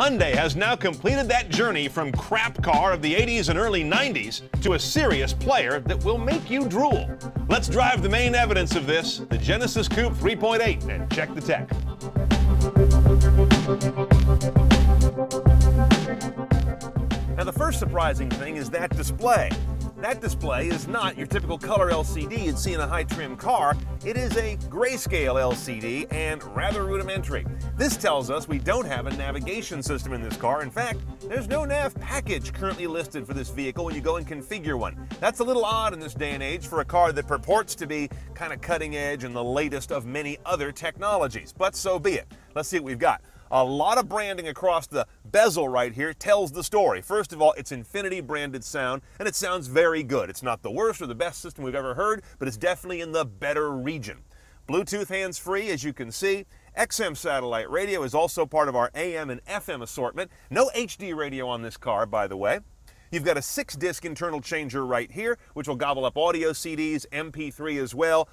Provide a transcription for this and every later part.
Hyundai has now completed that journey from crap car of the 80s and early 90s to a serious player that will make you drool. Let's drive the main evidence of this, the Genesis Coupe 3.8, and check the tech. Now, the first surprising thing is that display. That display is not your typical color LCD you'd see in a high-trim car. It is a grayscale LCD and rather rudimentary. This tells us we don't have a navigation system in this car. In fact, there's no nav package currently listed for this vehicle when you go and configure one. That's a little odd in this day and age for a car that purports to be kind of cutting edge and the latest of many other technologies, but so be it. Let's see what we've got. A lot of branding across the bezel right here tells the story. First of all, it's Infinity branded sound, and it sounds very good. It's not the worst or the best system we've ever heard, but it's definitely in the better region. Bluetooth hands-free, as you can see. XM satellite radio is also part of our AM and FM assortment. No HD radio on this car, by the way. You've got a 6-disc internal changer right here, which will gobble up audio CDs, MP3 as well.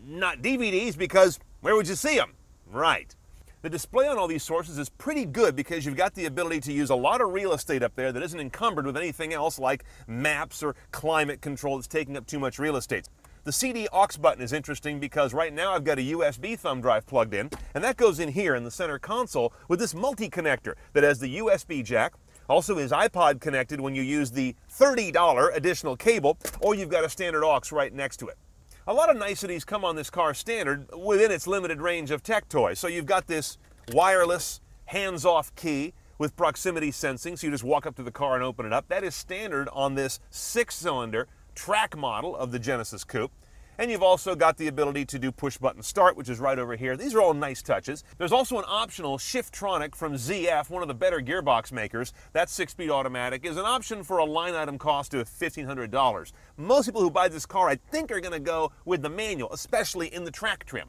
Not DVDs, because where would you see them? Right. The display on all these sources is pretty good because you've got the ability to use a lot of real estate up there that isn't encumbered with anything else like maps or climate control that's taking up too much real estate. The CD aux button is interesting because right now I've got a USB thumb drive plugged in, and that goes in here in the center console with this multi-connector that has the USB jack. Also is iPod connected when you use the $30 additional cable, or you've got a standard aux right next to it. A lot of niceties come on this car standard within its limited range of tech toys. So you've got this wireless hands-off key with proximity sensing, so you just walk up to the car and open it up. That is standard on this 6-cylinder track model of the Genesis Coupe. And you've also got the ability to do push-button start, which is right over here. These are all nice touches. There's also an optional Shiftronic from ZF, one of the better gearbox makers. That 6-speed automatic is an option for a line-item cost of $1,500. Most people who buy this car, I think, are going to go with the manual, especially in the track trim.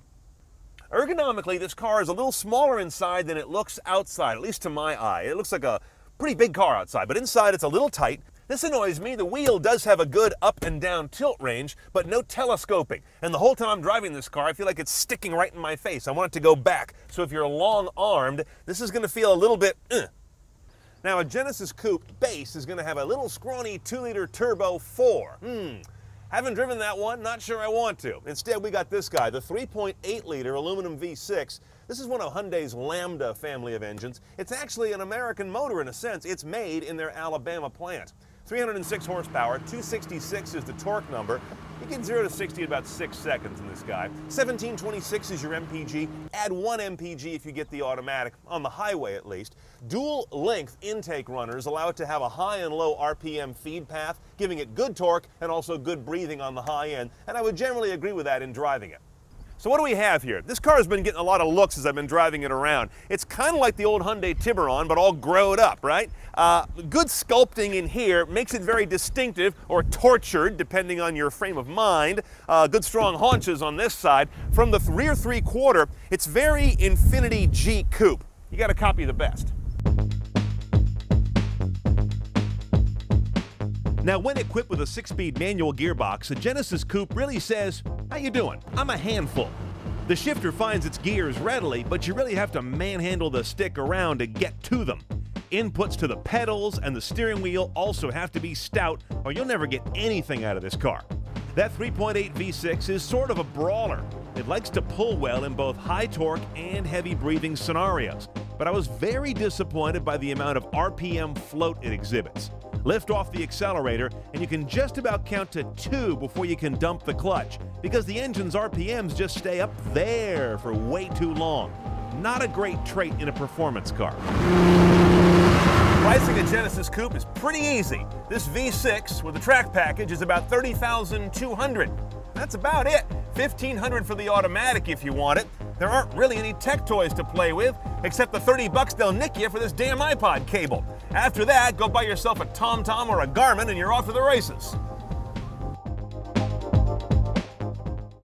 Ergonomically, this car is a little smaller inside than it looks outside, at least to my eye. It looks like a pretty big car outside, but inside it's a little tight. This annoys me. The wheel does have a good up and down tilt range, but no telescoping. And the whole time I'm driving this car, I feel like it's sticking right in my face. I want it to go back. So if you're long-armed, this is going to feel a little bit Now, a Genesis Coupe base is going to have a little scrawny 2-liter turbo 4. Haven't driven that one, not sure I want to. Instead, we got this guy, the 3.8-liter aluminum V6. This is one of Hyundai's Lambda family of engines. It's actually an American motor in a sense. It's made in their Alabama plant. 306 horsepower, 266 is the torque number. You get 0 to 60 in about 6 seconds in this guy. 1726 is your MPG. Add 1 MPG if you get the automatic, on the highway at least. Dual length intake runners allow it to have a high and low RPM feed path, giving it good torque and also good breathing on the high end. And I would generally agree with that in driving it. So what do we have here? This car has been getting a lot of looks as I've been driving it around. It's kind of like the old Hyundai Tiburon, but all growed up, right? Good sculpting in here makes it very distinctive or tortured, depending on your frame of mind. Good strong haunches on this side. From the rear 3/4, it's very Infinity G Coupe. You got to copy the best. Now, when equipped with a 6-speed manual gearbox, the Genesis Coupe really says, "How you doing? I'm a handful." The shifter finds its gears readily, but you really have to manhandle the stick around to get to them. Inputs to the pedals and the steering wheel also have to be stout, or you'll never get anything out of this car. That 3.8 V6 is sort of a brawler. It likes to pull well in both high torque and heavy breathing scenarios, but I was very disappointed by the amount of RPM float it exhibits. Lift off the accelerator, and you can just about count to 2 before you can dump the clutch, because the engine's RPMs just stay up there for way too long. Not a great trait in a performance car. Pricing a Genesis Coupe is pretty easy. This V6 with a track package is about $30,200. That's about it. $1,500 for the automatic if you want it. There aren't really any tech toys to play with, except the $30 they'll nick you for this damn iPod cable. After that, go buy yourself a TomTom or a Garmin and you're off to the races.